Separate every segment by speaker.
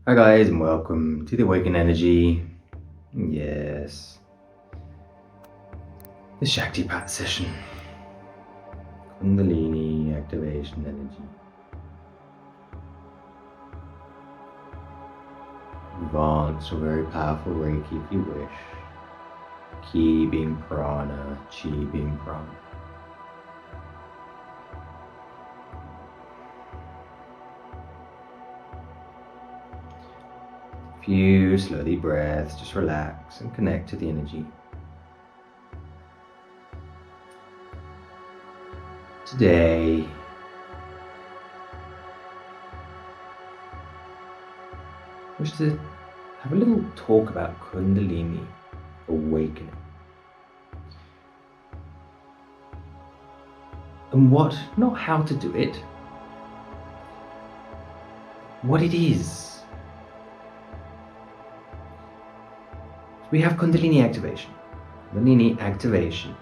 Speaker 1: Hi guys, and welcome to the Awakened Energy. Yes, the Shaktipat session. Kundalini activation energy. Advanced or very powerful reiki if you wish. Ki being prana, chi being prana. Few slow deep breaths, just relax and connect to the energy. Today, I wish to have a little talk about Kundalini awakening. And not how to do it, what it is. We have Kundalini activation. Kundalini activation,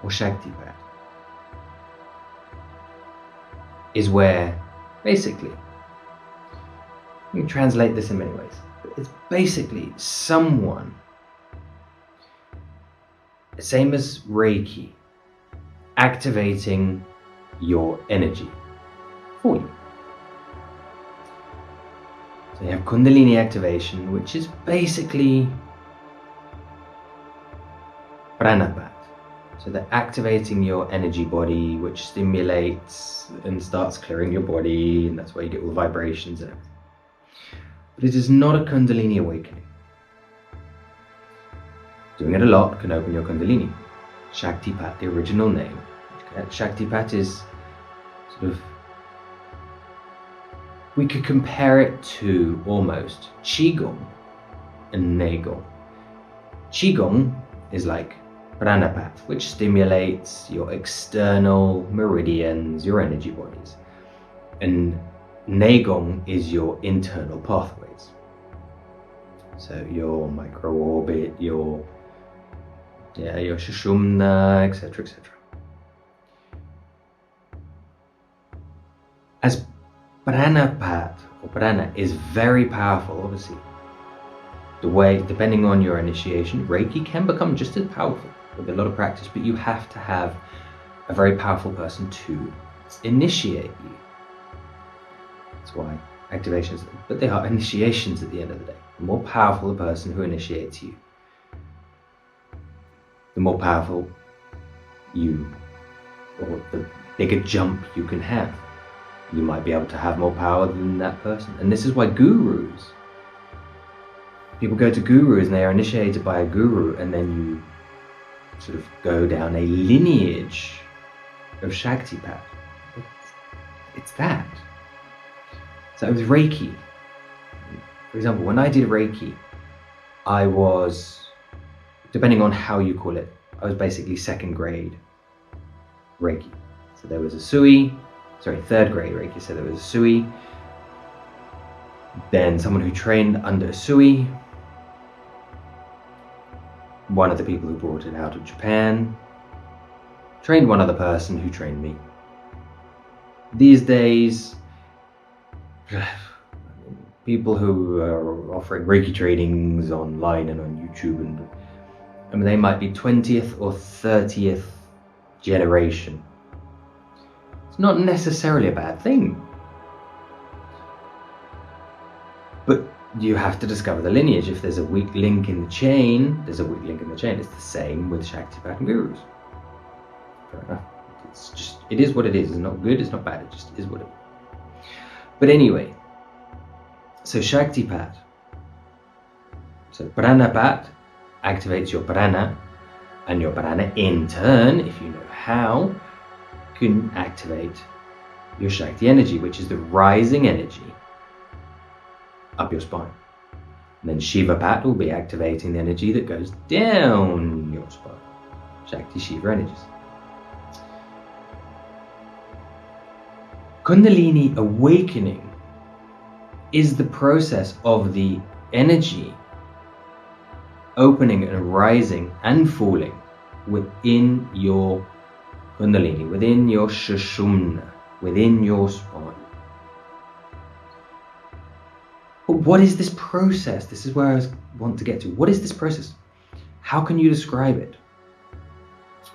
Speaker 1: or Shaktipat, is where, basically, you can translate this in many ways, but it's basically someone, same as Reiki, activating your energy for you. So you have Kundalini activation, which is basically pranapat. So they're activating your energy body, which stimulates and starts clearing your body, and that's where you get all the vibrations and everything. But it is not a Kundalini awakening. Doing it a lot can open your Kundalini. Shaktipat, the original name. Shaktipat is sort of, we could compare it to almost Qigong and Neigong. Qigong is like pranapat, which stimulates your external meridians, your energy bodies. And Neigong is your internal pathways. So your micro-orbit, your Sushumna, etc., etc. As pranapat, or prana, is very powerful, obviously. The way, depending on your initiation, Reiki can become just as powerful with a lot of practice, but you have to have a very powerful person to initiate you. That's why activations, but they are initiations at the end of the day. The more powerful the person who initiates you, the more powerful you, or the bigger jump you can have. You might be able to have more power than that person. And this is why gurus, people go to gurus and they are initiated by a guru, and then you sort of go down a lineage of Shaktipat. It's that. So with Reiki, for example, when I did Reiki, I was, depending on how you call it, I was basically second grade Reiki. So there was a third grade Reiki. So there was a Sui, then someone who trained under a Sui, one of the people who brought it out of Japan, trained one other person who trained me. These days, people who are offering Reiki trainings online and on YouTube, and they might be 20th or 30th generation. It's not necessarily a bad thing, but you have to discover the lineage. If there's a weak link in the chain, there's a weak link in the chain. It's the same with Shaktipat and gurus. Fair enough. It is what it is. It's not good, it's not bad, it just is what it is. But anyway, so Shaktipat, so pranapat activates your prana, and your prana in turn, if you know how, can activate your Shakti energy, which is the rising energy up your spine. And then Shivapat will be activating the energy that goes down your spine. Shakti Shiva energies. Kundalini awakening is the process of the energy opening and rising and falling within your Kundalini, within your Sushumna, within your spine. But what is this process? This is where I want to get to. What is this process? How can you describe it?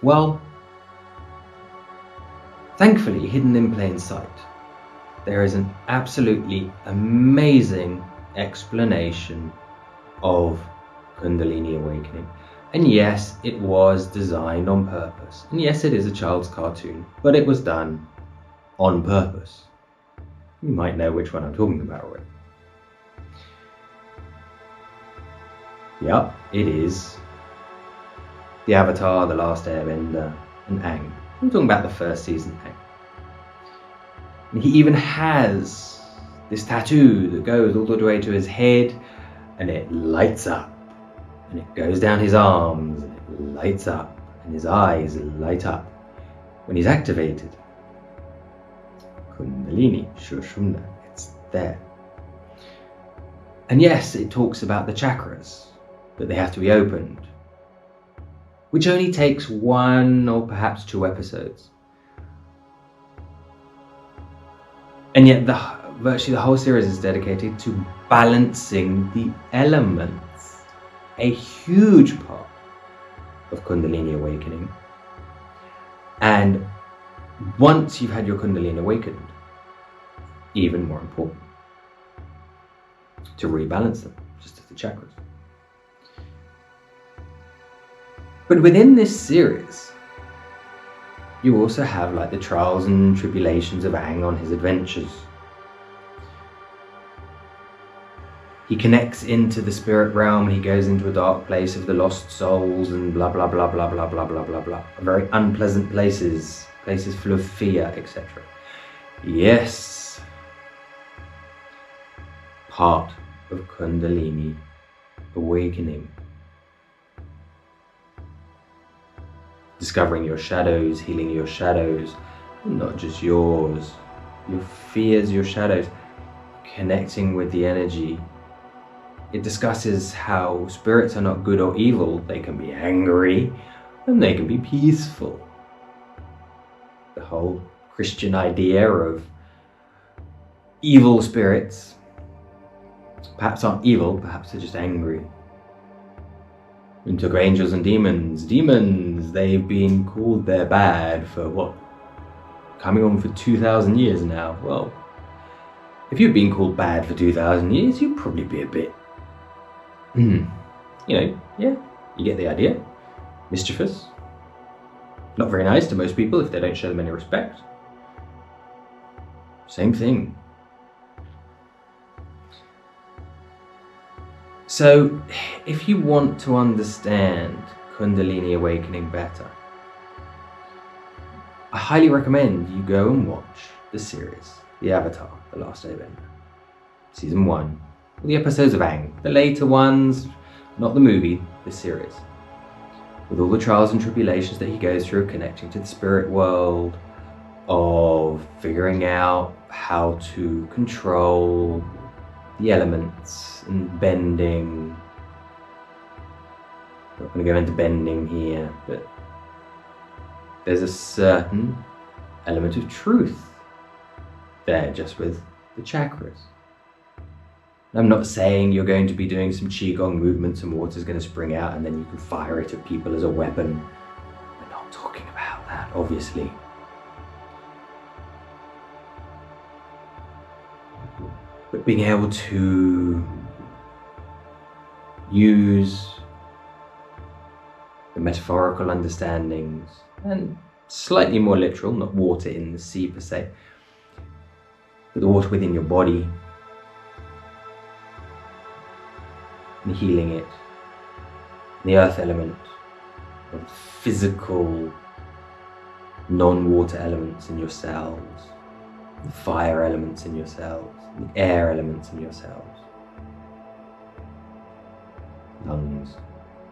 Speaker 1: Well, thankfully, hidden in plain sight, there is an absolutely amazing explanation of Kundalini awakening. And yes, it was designed on purpose. And yes, it is a child's cartoon, but it was done on purpose. You might know which one I'm talking about already. Yep, it is the Avatar, the Last Airbender, and Aang. I'm talking about the first season Aang. And he even has this tattoo that goes all the way to his head, and it lights up. And it goes down his arms, and it lights up, and his eyes light up when he's activated. Kundalini, Shushumna, it's there. And yes, it talks about the chakras, that they have to be opened, which only takes 1 or perhaps 2 episodes. And yet virtually the whole series is dedicated to balancing the elements, a huge part of Kundalini awakening. And once you've had your Kundalini awakened, even more important, to rebalance them, just as the chakras. But within this series, you also have like the trials and tribulations of Aang on his adventures. He connects into the spirit realm and he goes into a dark place of the lost souls and blah blah blah blah blah blah blah blah blah. Very unpleasant places full of fear, etc. Yes, part of Kundalini awakening. Discovering your shadows, healing your shadows, not just yours, your fears, your shadows, connecting with the energy. It discusses how spirits are not good or evil. They can be angry and they can be peaceful. The whole Christian idea of evil spirits perhaps aren't evil, perhaps they're just angry. We took angels and demons. Demons, they've been called they're bad for what? Coming on for 2,000 years now. Well, if you've been called bad for 2,000 years, you'd probably be a bit, you get the idea. Mischievous. Not very nice to most people if they don't show them any respect. Same thing. So, if you want to understand Kundalini awakening better, I highly recommend you go and watch the series, The Avatar, The Last Airbender. Season 1, the episodes of Aang, the later ones, not the movie, the series. With all the trials and tribulations that he goes through, connecting to the spirit world, of figuring out how to control the elements and bending. I'm not going to go into bending here, but there's a certain element of truth there just with the chakras. I'm not saying you're going to be doing some qigong movements and water's going to spring out and then you can fire it at people as a weapon. We're not talking about that, obviously. But being able to use the metaphorical understandings and slightly more literal, not water in the sea per se, but the water within your body and healing it, and the earth element, or the physical non-water elements in your cells, the fire elements in your cells, the air elements in your cells, lungs,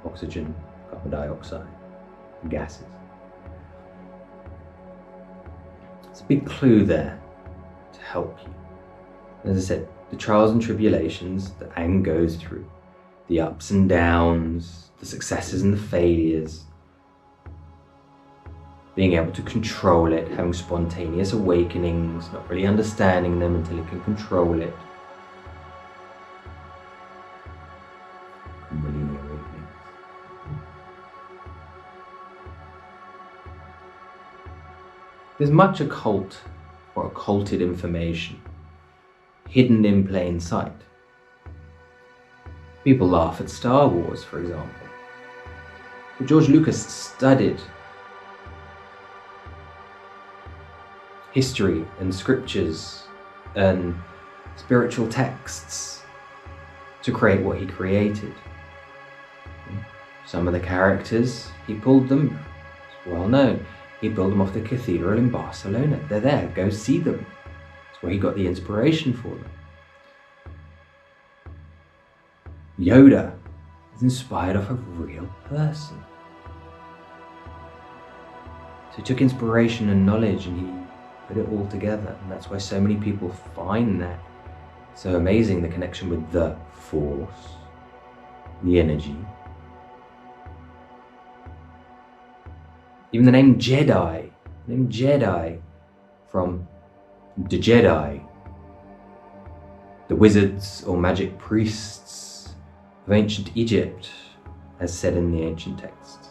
Speaker 1: oxygen, carbon dioxide, gases. It's a big clue there to help you. As I said, the trials and tribulations that Aang goes through, the ups and downs, the successes and the failures, being able to control it, having spontaneous awakenings, not really understanding them until he can control it. There's much occult or occulted information hidden in plain sight. People laugh at Star Wars, for example. But George Lucas studied history and scriptures and spiritual texts to create what he created. Some of the characters, he pulled them, it's well known, he pulled them off the cathedral in Barcelona. They're there, go see them. That's where he got the inspiration for them. Yoda is inspired off a real person. So he took inspiration and knowledge and he put it all together, and that's why so many people find that so amazing, the connection with the Force, the energy. Even the name Jedi from the Jedi, the wizards or magic priests of ancient Egypt, as said in the ancient texts.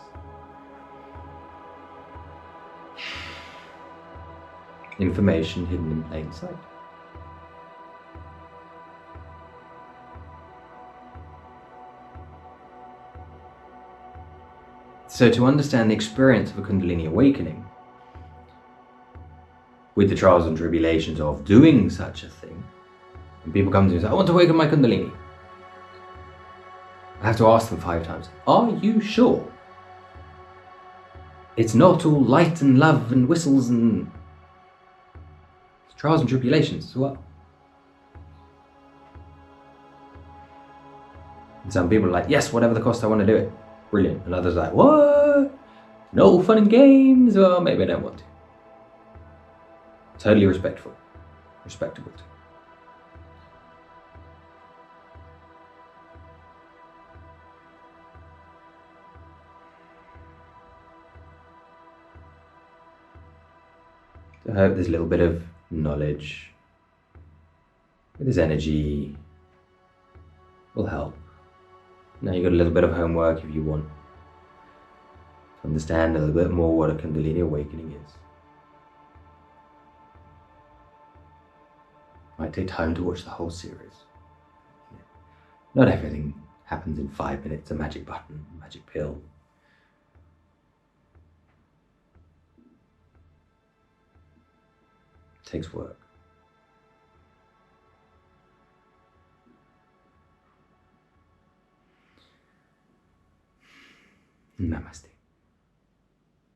Speaker 1: Information hidden in plain sight. So to understand the experience of a Kundalini awakening, with the trials and tribulations of doing such a thing, when people come to me and say, I want to awaken my Kundalini, I have to ask them 5 times, are you sure? It's not all light and love and whistles and trials and tribulations as well. And some people are like, yes, whatever the cost, I want to do it. Brilliant. And others are like, what? No fun and games? Well, maybe I don't want to. Totally respectable too. So I hope this little bit of knowledge, with this energy, will help. Now you've got a little bit of homework if you want to understand a little bit more what a Kundalini awakening is. Might take time to watch the whole series. Not everything happens in 5 minutes, a magic button, a magic pill. It takes work. Namaste.